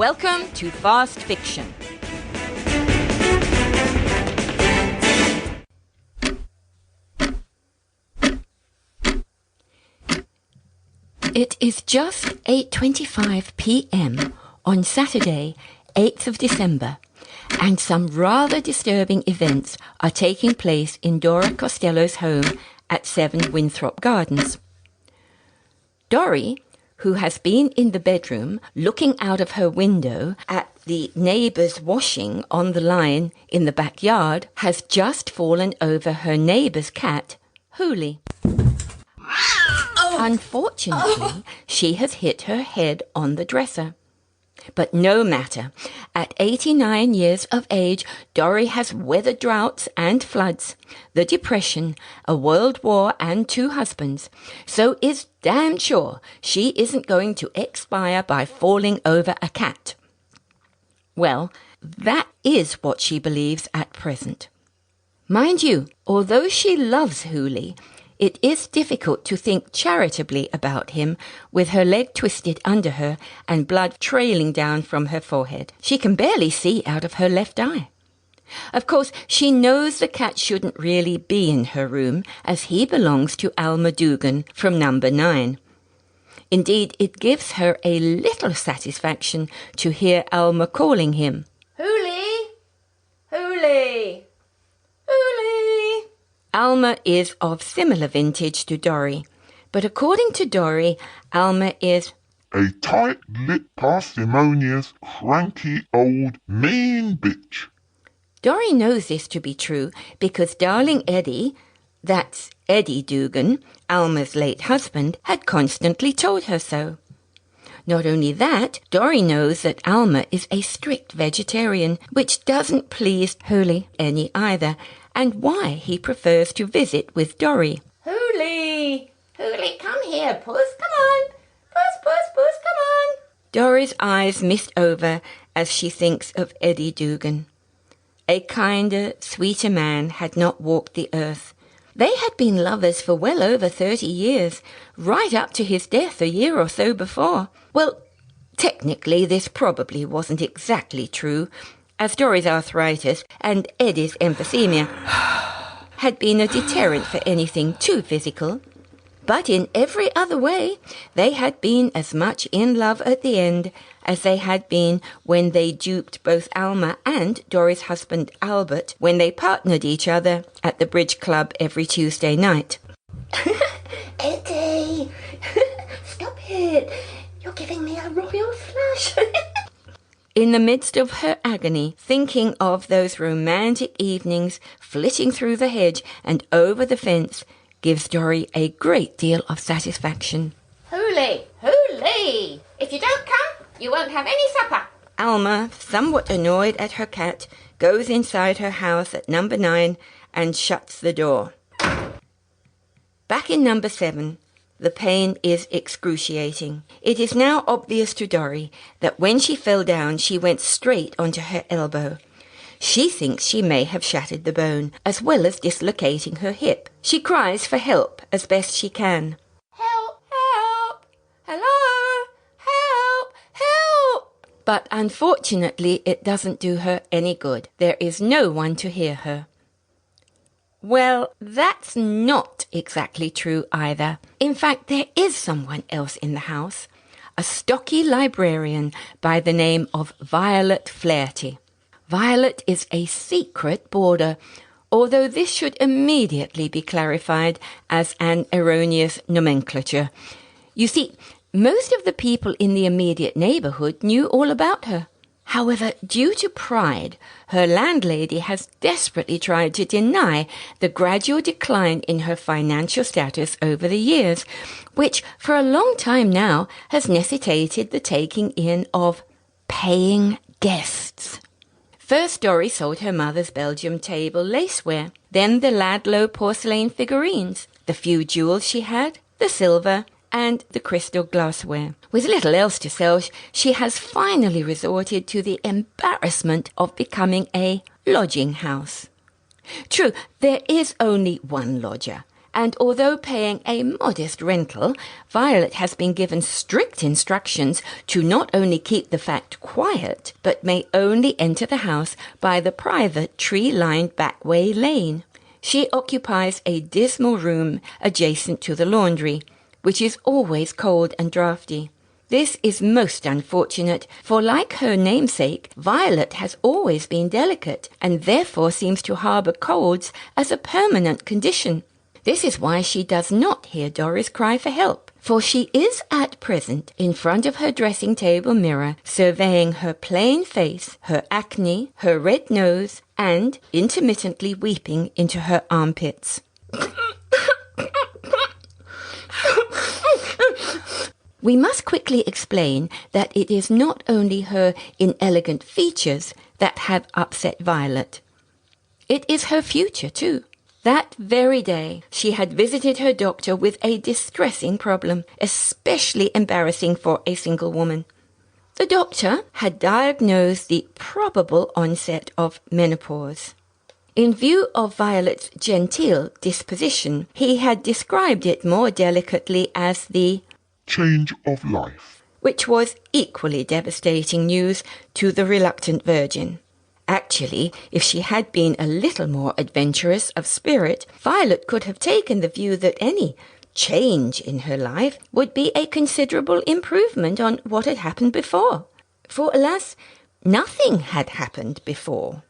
Welcome to Fast Fiction. It is just 8:25 p.m. on Saturday, 8th of December, and some rather disturbing events are taking place in Dora Costello's home at 7 Winthrop Gardens. Dorry, who has been in the bedroom looking out of her window at the neighbour's washing on the line in the backyard, has just fallen over her neighbour's cat, Hooli. Unfortunately, she has hit her head on the dresser. But no matter. At 89 years of age, Dorry has weathered droughts and floods, the Depression, a world war and 2 husbands, so is damn sure she isn't going to expire by falling over a cat. Well, that is what she believes at present. Mind you, although she loves Hooli, it is difficult to think charitably about him with her leg twisted under her and blood trailing down from her forehead. She can barely see out of her left eye. Of course, she knows the cat shouldn't really be in her room, as he belongs to Alma Dugan from number 9. Indeed, it gives her a little satisfaction to hear Alma calling him, "Hooli! Hooli! Hooli!" Alma is of similar vintage to Dorry, but according to Dorry, Alma is a tight-lipped, parsimonious, cranky old mean bitch. Dorry knows this to be true because darling Eddie, that's Eddie Dugan, Alma's late husband, had constantly told her so. Not only that, Dorry knows that Alma is a strict vegetarian, which doesn't please Hooli any either, and why he prefers to visit with Dorry. "Hooli! Hooli, come here, puss, come on! Puss, puss, puss, come on!" Dorry's eyes mist over as she thinks of Eddie Dugan. A kinder, sweeter man had not walked the earth. They had been lovers for well over 30 years, right up to his death a year or so before. Well, technically this probably wasn't exactly true, as Dorry's arthritis and Eddie's emphysema had been a deterrent for anything too physical. But in every other way, they had been as much in love at the end as they had been when they duped both Alma and Dorry's husband Albert when they partnered each other at the bridge club every Tuesday night. "Eddie, stop it. You're giving me a royal flush." In the midst of her agony, thinking of those romantic evenings flitting through the hedge and over the fence gives Dorry a great deal of satisfaction. "Hooli! Hooli! If you don't come, you won't have any supper." Alma, somewhat annoyed at her cat, goes inside her house at number 9 and shuts the door. Back in number 7, the pain is excruciating. It is now obvious to Dorry that when she fell down, she went straight onto her elbow. She thinks she may have shattered the bone, as well as dislocating her hip. She cries for help as best she can. "Help! Help! Hello! Help! Help!" But unfortunately, it doesn't do her any good. There is no one to hear her. Well, that's not exactly true either. In fact, there is someone else in the house, a stocky librarian by the name of Violet Flaherty. Violet is a secret boarder, although this should immediately be clarified as an erroneous nomenclature. You see, most of the people in the immediate neighbourhood knew all about her. However, due to pride, her landlady has desperately tried to deny the gradual decline in her financial status over the years, which for a long time now has necessitated the taking in of paying guests. First, Dorry sold her mother's Belgium table laceware, then the Ladlow porcelain figurines, the few jewels she had, the silver, and the crystal glassware. With little else to sell, she has finally resorted to the embarrassment of becoming a lodging house. True, there is only one lodger, And although paying a modest rental, Violet has been given strict instructions to not only keep the fact quiet, but may only enter the house by the private tree-lined backway lane. She occupies a dismal room adjacent to the laundry, which is always cold and draughty. This is most unfortunate, for like her namesake, Violet has always been delicate and therefore seems to harbour colds as a permanent condition. This is why she does not hear Doris cry for help, for she is at present in front of her dressing table mirror, surveying her plain face, her acne, her red nose, and intermittently weeping into her armpits. We must quickly explain that it is not only her inelegant features that have upset Violet. It is her future too. That very day, she had visited her doctor with a distressing problem, especially embarrassing for a single woman. The doctor had diagnosed the probable onset of menopause. In view of Violet's genteel disposition, he had described it more delicately as the change of life, which was equally devastating news to the reluctant virgin. Actually, if she had been a little more adventurous of spirit, Violet could have taken the view that any change in her life would be a considerable improvement on what had happened before. For alas, nothing had happened before.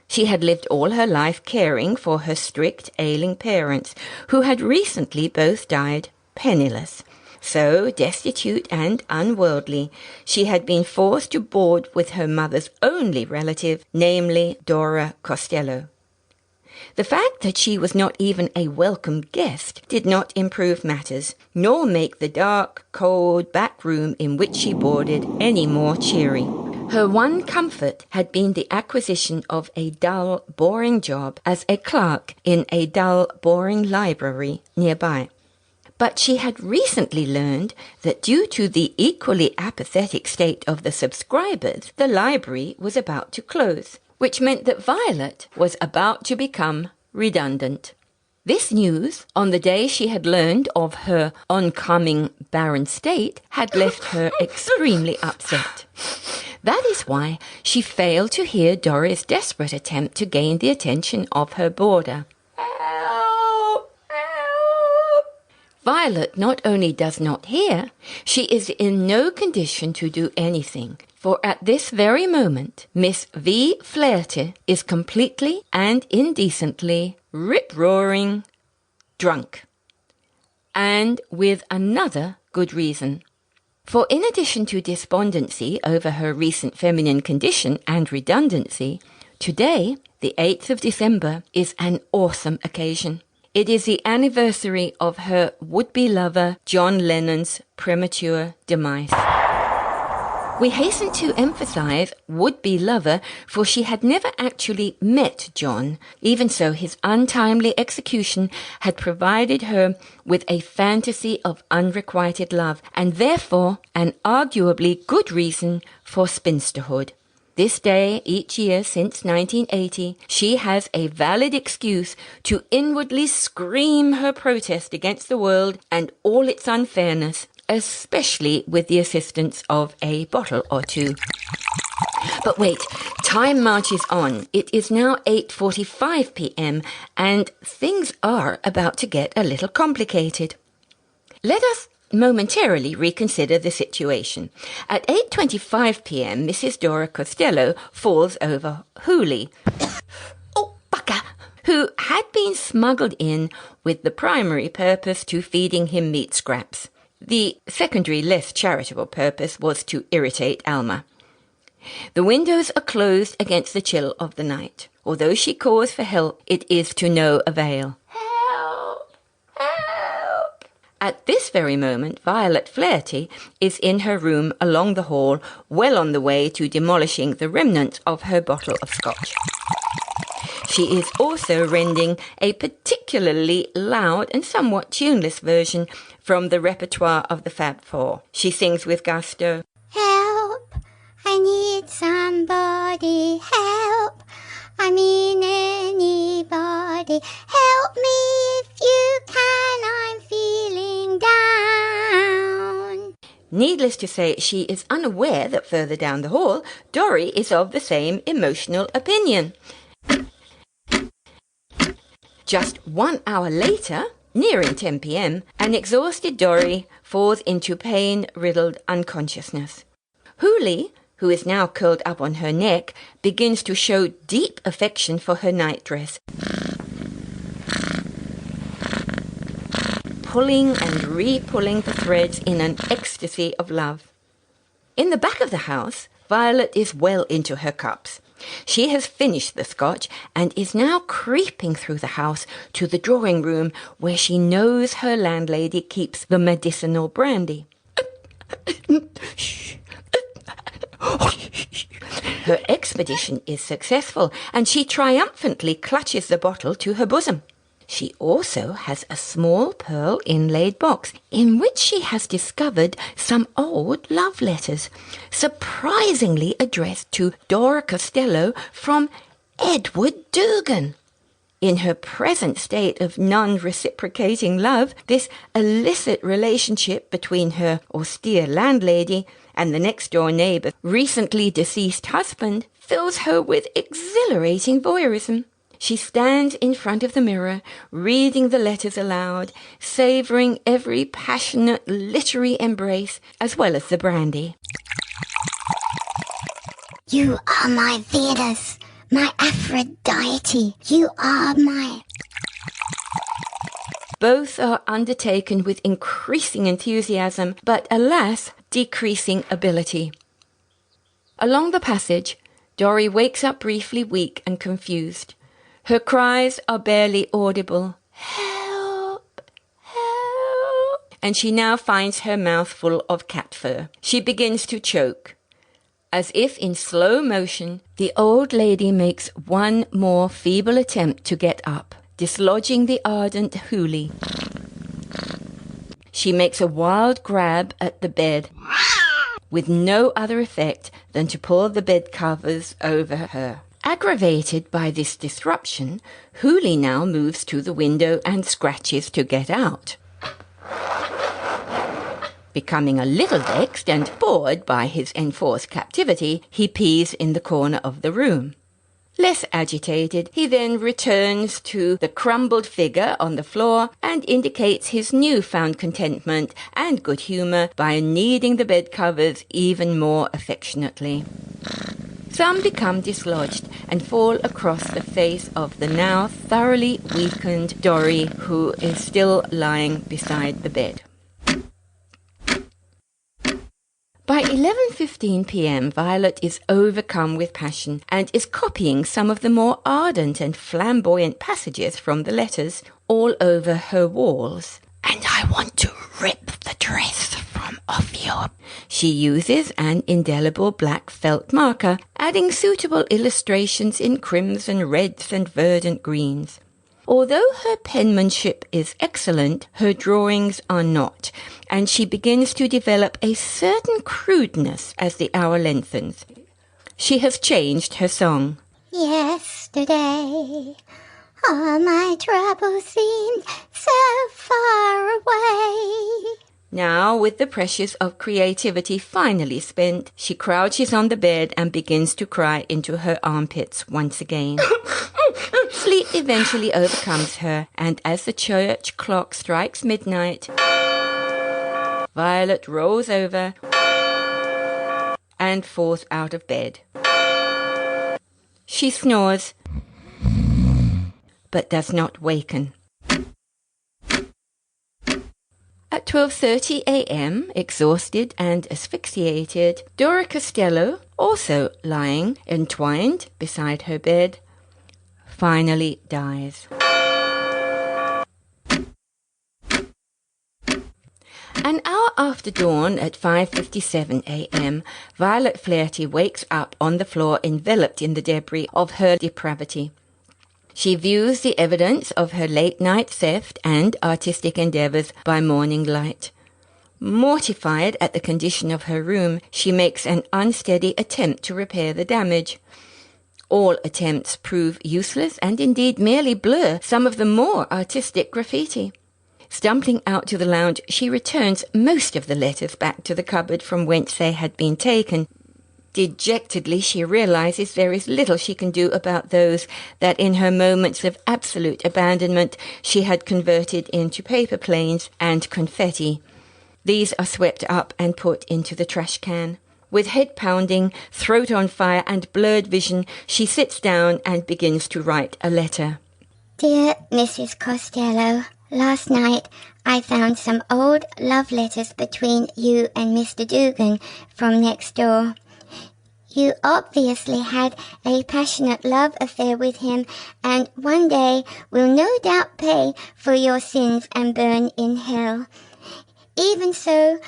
She had lived all her life caring for her strict, ailing parents, who had recently both died penniless. So, destitute and unworldly, she had been forced to board with her mother's only relative, namely Dora Costello. The fact that she was not even a welcome guest did not improve matters, nor make the dark, cold back room in which she boarded any more cheery. Her one comfort had been the acquisition of a dull, boring job as a clerk in a dull, boring library nearby. But she had recently learned that due to the equally apathetic state of the subscribers, the library was about to close, which meant that Violet was about to become redundant. This news, on the day she had learned of her oncoming barren state, had left her extremely upset. That is why she failed to hear Doris' desperate attempt to gain the attention of her boarder. Violet not only does not hear, she is in no condition to do anything, for at this very moment, Miss V. Flaherty is completely and indecently rip-roaring drunk. And with another good reason. For in addition to despondency over her recent feminine condition and redundancy, today, the 8th of December, is an awesome occasion. It is the anniversary of her would-be lover, John Lennon's premature demise. We hasten to emphasize would-be lover, for she had never actually met John. Even so, his untimely execution had provided her with a fantasy of unrequited love, and therefore an arguably good reason for spinsterhood. This day, each year since 1980, she has a valid excuse to inwardly scream her protest against the world and all its unfairness, especially with the assistance of a bottle or two. But wait, time marches on. It is now 8:45 p.m. and things are about to get a little complicated. Let us momentarily reconsider the situation. At 8:25 p.m., Mrs. Dora Costello falls over Hooley, who had been smuggled in with the primary purpose to feeding him meat scraps. The secondary, less charitable purpose was to irritate Alma. The windows are closed against the chill of the night. Although she calls for help, it is to no avail. Help! Help! At this very moment, Violet Flaherty is in her room along the hall, well on the way to demolishing the remnants of her bottle of scotch. She is also rending a particularly loud and somewhat tuneless version from the repertoire of the Fab Four. She sings with gusto, "Help, I need somebody, help, I mean anybody, help me if you can, I'm feeling down. Needless to say, she is unaware that further down the hall, Dory is of the same emotional opinion. Just 1 hour later, nearing 10 p.m., an exhausted Dory falls into pain-riddled unconsciousness. Hooley, who is now curled up on her neck, begins to show deep affection for her nightdress, pulling and re-pulling the threads in an ecstasy of love. In the back of the house, Violet is well into her cups. She has finished the scotch and is now creeping through the house to the drawing room where she knows her landlady keeps the medicinal brandy. Her expedition is successful and she triumphantly clutches the bottle to her bosom. She also has a small pearl inlaid box in which she has discovered some old love letters, surprisingly addressed to Dora Costello from Edward Dugan. In her present state of non-reciprocating love, this illicit relationship between her austere landlady and the next-door neighbour's recently deceased husband fills her with exhilarating voyeurism. She stands in front of the mirror, reading the letters aloud, savouring every passionate literary embrace, as well as the brandy. You are my Venus, my Aphrodite. You are my... Both are undertaken with increasing enthusiasm, but alas, decreasing ability. Along the passage, Dory wakes up briefly weak and confused. Her cries are barely audible. Help! Help! And she now finds her mouth full of cat fur. She begins to choke. As if in slow motion, the old lady makes one more feeble attempt to get up, dislodging the ardent Hooley. She makes a wild grab at the bed, with no other effect than to pull the bed covers over her. Aggravated by this disruption, Hooley now moves to the window and scratches to get out. Becoming a little vexed and bored by his enforced captivity, he pees in the corner of the room. Less agitated, he then returns to the crumbled figure on the floor and indicates his newfound contentment and good humour by kneading the bed covers even more affectionately. Some become dislodged and fall across the face of the now thoroughly weakened Dory, who is still lying beside the bed. By 11:15 p.m., Violet is overcome with passion and is copying some of the more ardent and flamboyant passages from the letters all over her walls. And I want to rip the dress from off your... She uses an indelible black felt marker, adding suitable illustrations in crimson reds and verdant greens. Although her penmanship is excellent, her drawings are not, and she begins to develop a certain crudeness as the hour lengthens. She has changed her song. Yesterday, all my troubles seemed so far away. Now, with the pressures of creativity finally spent, she crouches on the bed and begins to cry into her armpits once again. Sleep eventually overcomes her, and as the church clock strikes midnight, Violet rolls over and falls out of bed. She snores, but does not waken. At 12:30 a.m., exhausted and asphyxiated, Dora Costello, also lying entwined beside her bed, finally dies. An hour after dawn at 5:57 a.m., Violet Flaherty wakes up on the floor enveloped in the debris of her depravity. She views the evidence of her late-night theft and artistic endeavours by morning light. Mortified at the condition of her room, she makes an unsteady attempt to repair the damage. All attempts prove useless and indeed merely blur some of the more artistic graffiti. Stumbling out to the lounge, she returns most of the letters back to the cupboard from whence they had been taken. Dejectedly, she realizes there is little she can do about those that in her moments of absolute abandonment she had converted into paper planes and confetti. These are swept up and put into the trash can. With head pounding, throat on fire and blurred vision, she sits down and begins to write a letter. Dear Mrs. Costello, last night I found some old love letters between you and Mr. Dugan from next door. You obviously had a passionate love affair with him, and one day will no doubt pay for your sins and burn in hell. Even so,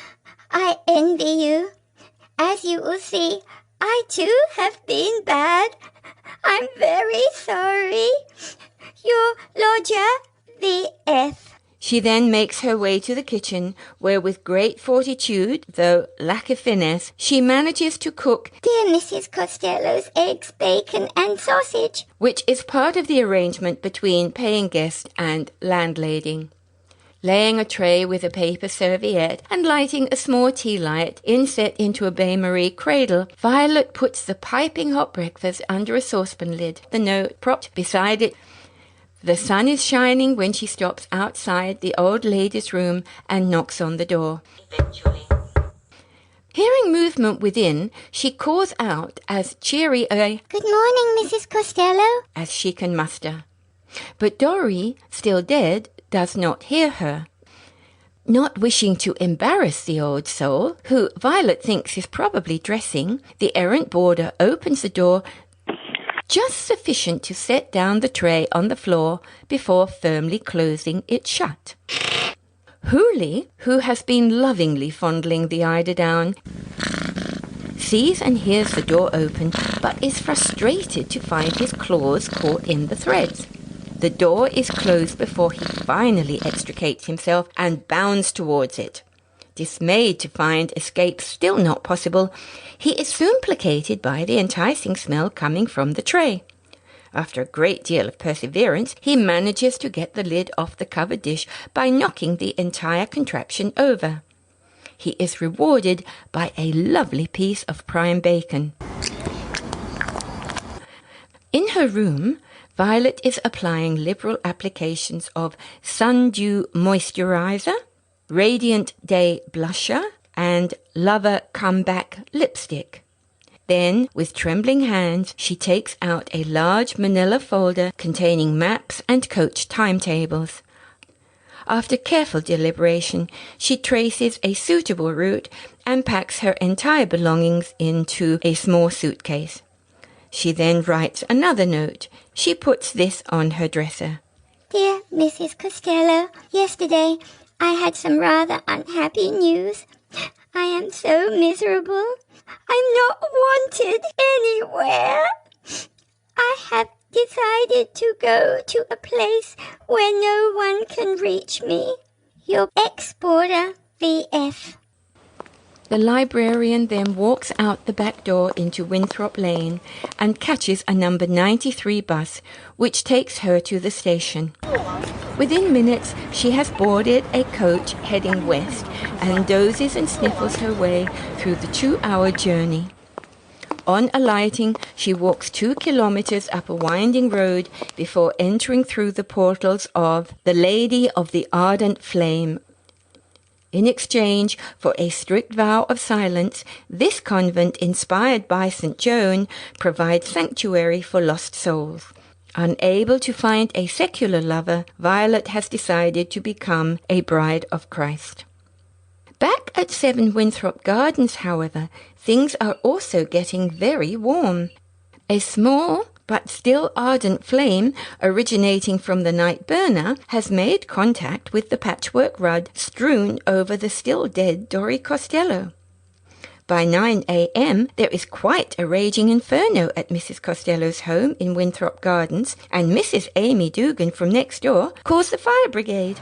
I envy you. As you will see, I too have been bad. I'm very sorry. Your lodger, V.F. She then makes her way to the kitchen, where with great fortitude, though lack of finesse, she manages to cook Dear Mrs. Costello's eggs, bacon and sausage, which is part of the arrangement between paying guest and landlading. Laying a tray with a paper serviette and lighting a small tea light inset into a bain-marie cradle, Violet puts the piping hot breakfast under a saucepan lid, the note propped beside it. The sun is shining when she stops outside the old lady's room and knocks on the door. Eventually. Hearing movement within, she calls out as cheery a Good morning, Mrs. Costello, as she can muster. But Dorry, still dead, does not hear her. Not wishing to embarrass the old soul, who Violet thinks is probably dressing, the errant boarder opens the door just sufficient to set down the tray on the floor before firmly closing it shut. Hooley, who has been lovingly fondling the eiderdown, sees and hears the door open, but is frustrated to find his claws caught in the threads. The door is closed before he finally extricates himself and bounds towards it. Dismayed to find escape still not possible, he is soon placated by the enticing smell coming from the tray. After a great deal of perseverance, he manages to get the lid off the covered dish by knocking the entire contraption over. He is rewarded by a lovely piece of prime bacon. In her room, Violet is applying liberal applications of Sun-Dew Moisturizer, Radiant Day Blusher, and Lover Comeback Lipstick. Then, with trembling hands, she takes out a large manila folder containing maps and coach timetables. After careful deliberation, she traces a suitable route and packs her entire belongings into a small suitcase. She then writes another note. She puts this on her dresser. Dear Mrs. Costello, yesterday I had some rather unhappy news. I am so miserable. I'm not wanted anywhere. I have decided to go to a place where no one can reach me. Your ex-boarder, V.F. The librarian then walks out the back door into Winthrop Lane and catches a number 93 bus, which takes her to the station. Within minutes, she has boarded a coach heading west and dozes and sniffles her way through the 2-hour journey. On alighting, she walks 2 kilometers up a winding road before entering through the portals of the Lady of the Ardent Flame. In exchange for a strict vow of silence, this convent, inspired by St. Joan, provides sanctuary for lost souls. Unable to find a secular lover, Violet has decided to become a bride of Christ. Back at 7 Winthrop Gardens, however, things are also getting very warm. A small but still ardent flame originating from the night burner has made contact with the patchwork rug strewn over the still dead Dorry Costello. By 9 a.m., there is quite a raging inferno at Mrs. Costello's home in Winthrop Gardens, and Mrs. Amy Dugan from next door calls the fire brigade.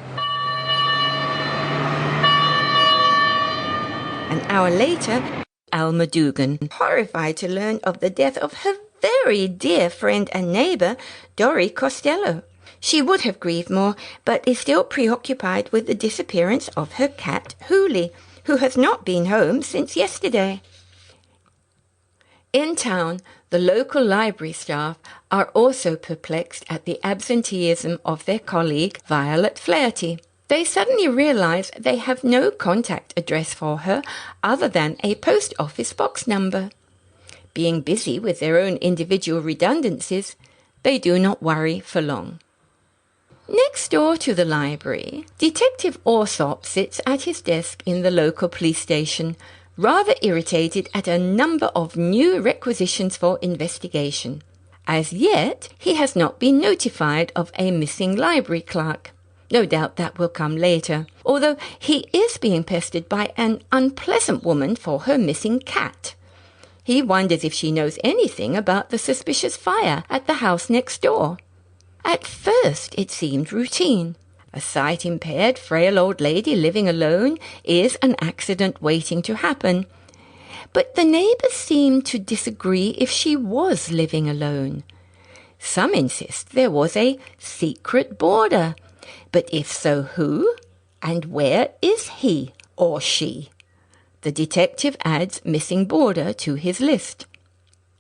An hour later, Alma Dugan, horrified to learn of the death of her very dear friend and neighbour, Dorry Costello. She would have grieved more, but is still preoccupied with the disappearance of her cat, Hooley, who has not been home since yesterday. In town, the local library staff are also perplexed at the absenteeism of their colleague, Violet Flaherty. They suddenly realize they have no contact address for her other than a post office box number. Being busy with their own individual redundancies, they do not worry for long. Next door to the library, Detective Alsop sits at his desk in the local police station, rather irritated at a number of new requisitions for investigation. As yet, he has not been notified of a missing library clerk. No doubt that will come later, although he is being pestered by an unpleasant woman for her missing cat. He wonders if she knows anything about the suspicious fire at the house next door. At first it seemed routine. A sight-impaired, frail old lady living alone is an accident waiting to happen. But the neighbours seem to disagree if she was living alone. Some insist there was a secret boarder. But if so, who? And where is he or she? The detective adds missing boarder to his list.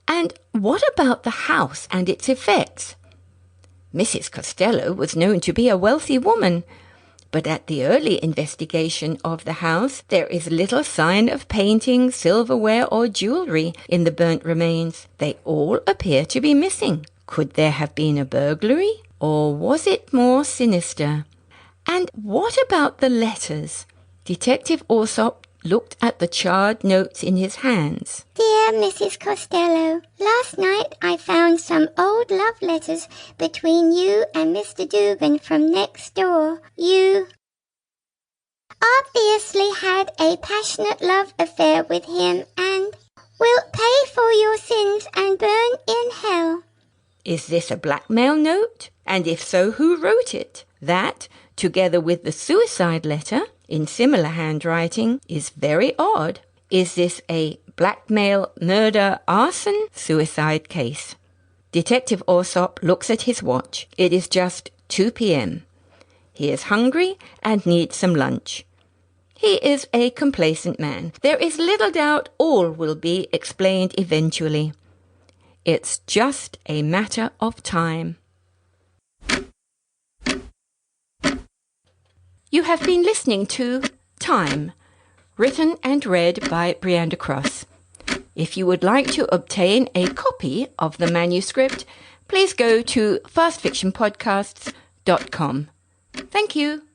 And what about the house and its effects? Mrs. Costello was known to be a wealthy woman, but at the early investigation of the house, there is little sign of painting, silverware, or jewellery in the burnt remains. They all appear to be missing. Could there have been a burglary, or was it more sinister? And what about the letters? Detective Alsop looked at the charred notes in his hands. Dear Mrs. Costello, last night I found some old love letters between you and Mr. Dugan from next door. You obviously had a passionate love affair with him and will pay for your sins and burn in hell. Is this a blackmail note? And if so, who wrote it? That, together with the suicide letter, in similar handwriting, is very odd. Is this a blackmail, murder, arson, suicide case? Detective Alsop looks at his watch. It is just 2 p.m. He is hungry and needs some lunch. He is a complacent man. There is little doubt all will be explained eventually. It's just a matter of time. You have been listening to Time, written and read by Brianda Cross. If you would like to obtain a copy of the manuscript, please go to fastfictionpodcasts.com. Thank you.